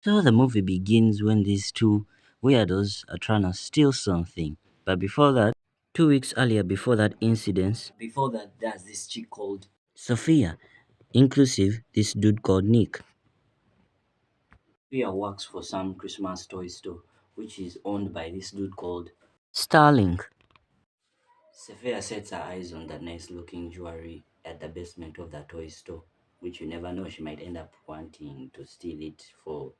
So the movie begins when these two weirdos are trying to steal something. But before that, 2 weeks earlier, before that incident, before that, there's this chick called Sophia, inclusive this dude called Nick. Sophia works for some Christmas toy store, which is owned by this dude called Starling. Sophia sets her eyes on that nice looking jewelry at the basement of the toy store, which you never know, she might end up wanting to steal it for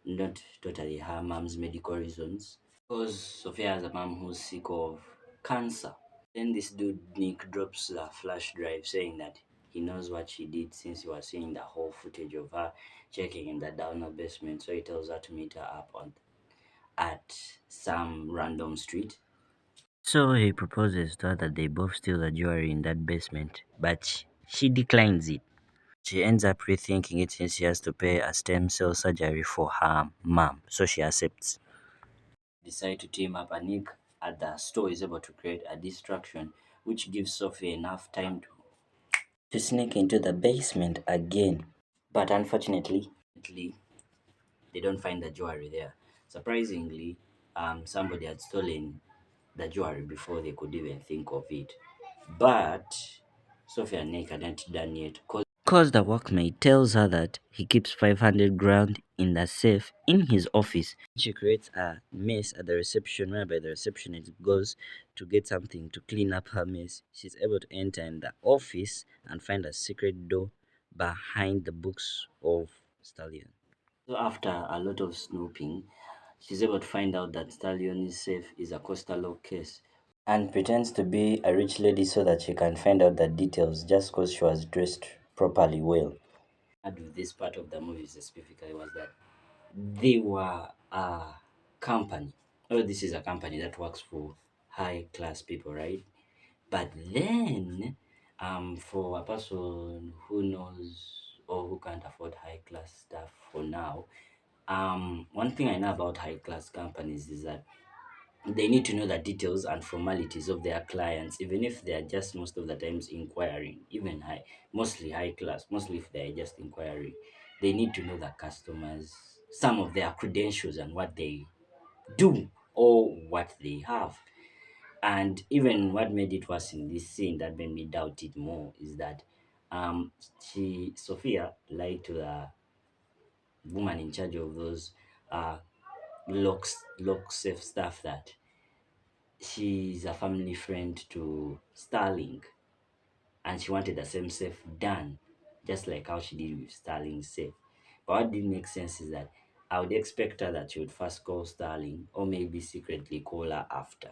not totally her mom's medical reasons. Because Sophia has a mom who's sick of cancer. Then this dude Nick drops a flash drive saying that he knows what she did since he was seeing the whole footage of her checking in the downer basement. So he tells her to meet her up on at some random street. So he proposes to her that they both steal the jewelry in that basement, but she declines it. She ends up rethinking it since she has to pay a stem cell surgery for her mom, so she accepts. Decide to team up, and Nick at the store is able to create a distraction which gives Sophie enough time to sneak into the basement again. But unfortunately, they don't find the jewelry there. Surprisingly, somebody had stolen the jewelry before they could even think of it. But Sophie and Nick hadn't done yet because the workmate tells her that he keeps 500 grand in the safe in his office. She creates a mess at the reception whereby the receptionist goes to get something to clean up her mess. She's able to enter in the office and find a secret door behind the books of Stallion. So after a lot of snooping, she's able to find out that Stallion's safe is a coastal law case and pretends to be a rich lady so that she can find out the details just because she was dressed properly well. And with this part of the movie specifically was that they were a company. Oh, this is a company that works for high class people, right? But then, for a person who knows or who can't afford high class stuff for now, one thing I know about high class companies is that they need to know the details and formalities of their clients, even if they are just most of the times inquiring, even mostly high class, mostly if they are just inquiring. They need to know the customers, some of their credentials and what they do or what they have. And even what made it worse in this scene that made me doubt it more is that Sophia lied to the woman in charge of those uh lock safe stuff that she's a family friend to Starling and she wanted the same safe done, just like how she did with Starling's safe. But what didn't make sense is that I would expect her that she would first call Starling or maybe secretly call her after.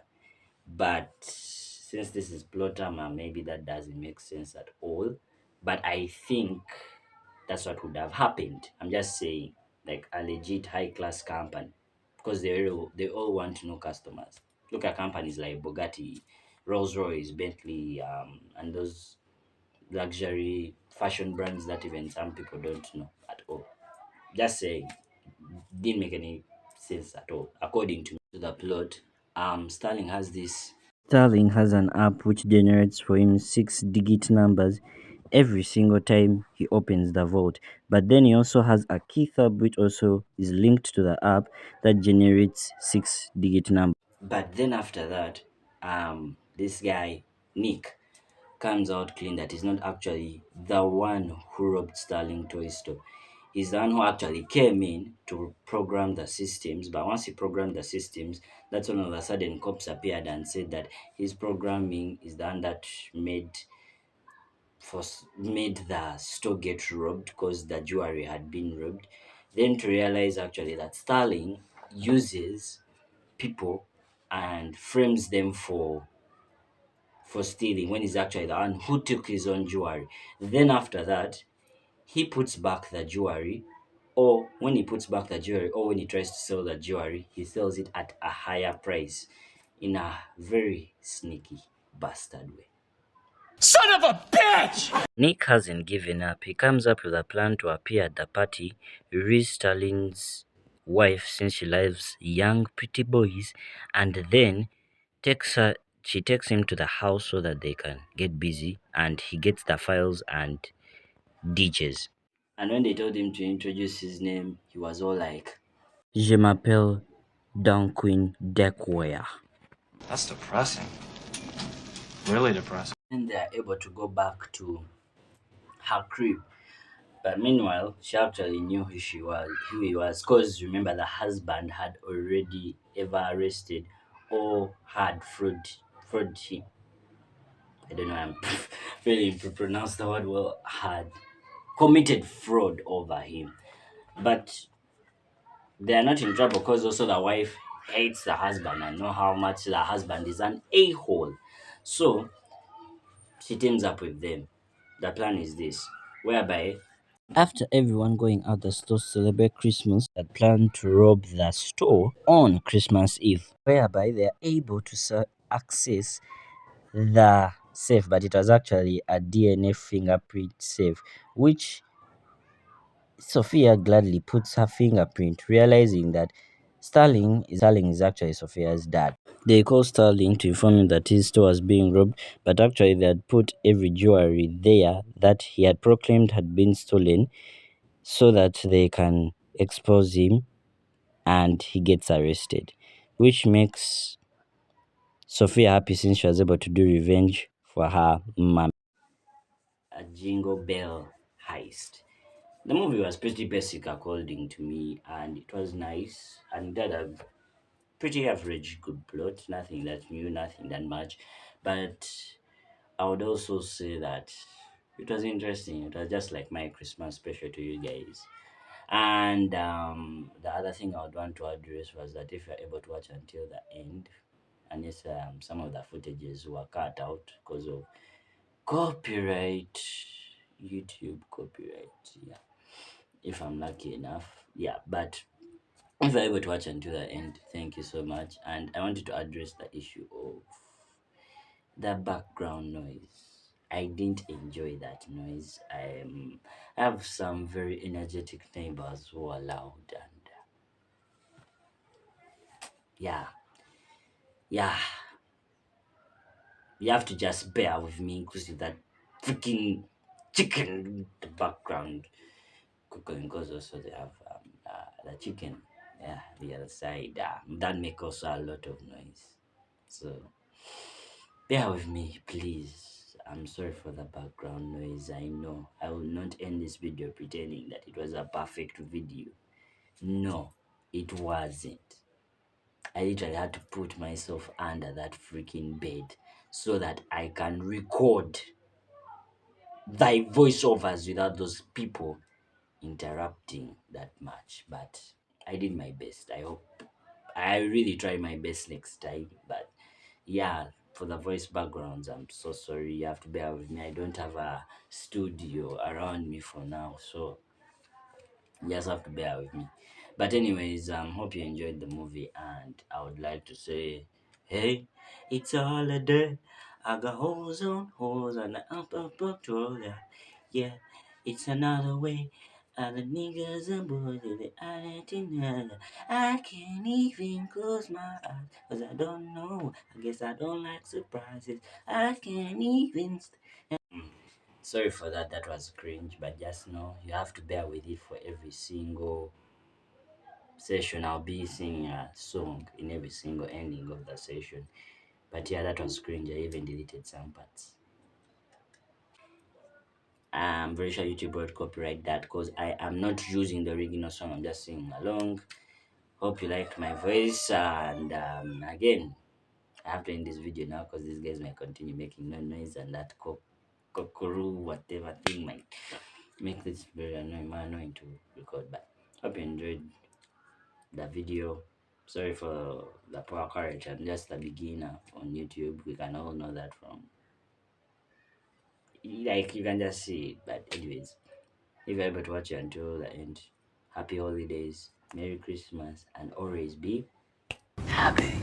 But since this is plot armor, maybe that doesn't make sense at all. But I think that's what would have happened. I'm just saying, like a legit high class company, because they all want to know customers. Look at companies like Bugatti, Rolls Royce, Bentley, and those luxury fashion brands that even some people don't know at all. Just saying, didn't make any sense at all according to the plot. Sterling has an app which generates for him 6-digit numbers every single time he opens the vault. But then he also has a key fob which also is linked to the app that generates 6-digit numbers. But then after that, this guy, Nick, comes out clean that he's not actually the one who robbed Starling Toy Store. He's the one who actually came in to program the systems. But once he programmed the systems, that's when all of a sudden cops appeared and said that his programming is the one that made the store get robbed because the jewelry had been robbed. Then to realize actually that Starling uses people and frames them for stealing when he's actually the one who took his own jewelry. Then after that, he puts back the jewelry, or when he puts back the jewelry, or when he tries to sell the jewelry, he sells it at a higher price in a very sneaky bastard way. Son of a bitch! Nick hasn't given up. He comes up with a plan to appear at the party, release Starling's wife since she loves young pretty boys, and then takes her she takes him to the house so that they can get busy and he gets the files and ditches. And when they told him to introduce his name, he was all like, Je m'appelle Dunquin Deckware. That's depressing. Really depressing. And they are able to go back to her crib. But meanwhile, she actually knew who he was, because remember the husband had already ever arrested or had fraud him. I don't know, I'm failing to pronounce the word well, had committed fraud over him. But they are not in trouble because also the wife hates the husband and know how much the husband is an a-hole. So she teams up with them. The plan is this, whereby after everyone going out the store to celebrate Christmas, they plan to rob the store on Christmas Eve, whereby they are able to access the safe, but it was actually a DNA fingerprint safe, which Sophia gladly puts her fingerprint, realizing that Starling is actually Sophia's dad. They call Starling to inform him that his store was being robbed, but actually they had put every jewelry there that he had proclaimed had been stolen so that they can expose him and he gets arrested, which makes Sophia happy since she was able to do revenge for her mom. A Jingle Bell Heist. The movie was pretty basic according to me, and it was nice, and it had a pretty average good plot, nothing that new, nothing that much. But I would also say that it was interesting. It was just like my Christmas special to you guys. And the other thing I would want to address was that if you're able to watch until the end, unless some of the footages were cut out because of copyright, YouTube copyright, yeah, if I'm lucky enough, yeah. But if you're able to watch until the end, thank you so much. And I wanted to address the issue of the background noise. I didn't enjoy that noise. I have some very energetic neighbors who are loud, and yeah, yeah, you have to just bear with me because of that freaking chicken in the background cooking, because also they have the chicken, yeah, the other side, that make also a lot of noise. So bear with me, please. I'm sorry for the background noise. I know I will not end this video pretending that it was a perfect video. No, it wasn't. I literally had to put myself under that freaking bed so that I can record thy voiceovers without those people interrupting that much. But I did my best. I hope I really try my best next time. But yeah, for the voice backgrounds, I'm so sorry. You have to bear with me. I don't have a studio around me for now, so you just have to bear with me. But anyways, hope you enjoyed the movie, and I would like to say, hey, it's a holiday. I got holes on the up roller. Yeah, it's another way. And the niggas and boys they acting other. I can't even close my eyes, cause I don't know. I guess I don't like surprises. I can't even. Sorry for that, that was cringe, but just know you have to bear with it for every single session. I'll be singing a song in every single ending of the session. But yeah, that was cringe. I even deleted some parts. I'm very sure YouTube would copyright that because I am not using the original song, I'm just singing along. Hope you liked my voice, and again, I have to end this video now because these guys might continue making no noise, and that kokoro whatever thing might make this very annoying to record. But hope you enjoyed the video. Sorry for the poor courage. I'm just a beginner on YouTube. We can all know that from, like, you can just see it. But anyways, if you're able to watch it until the end, happy holidays, Merry Christmas, and always be happy.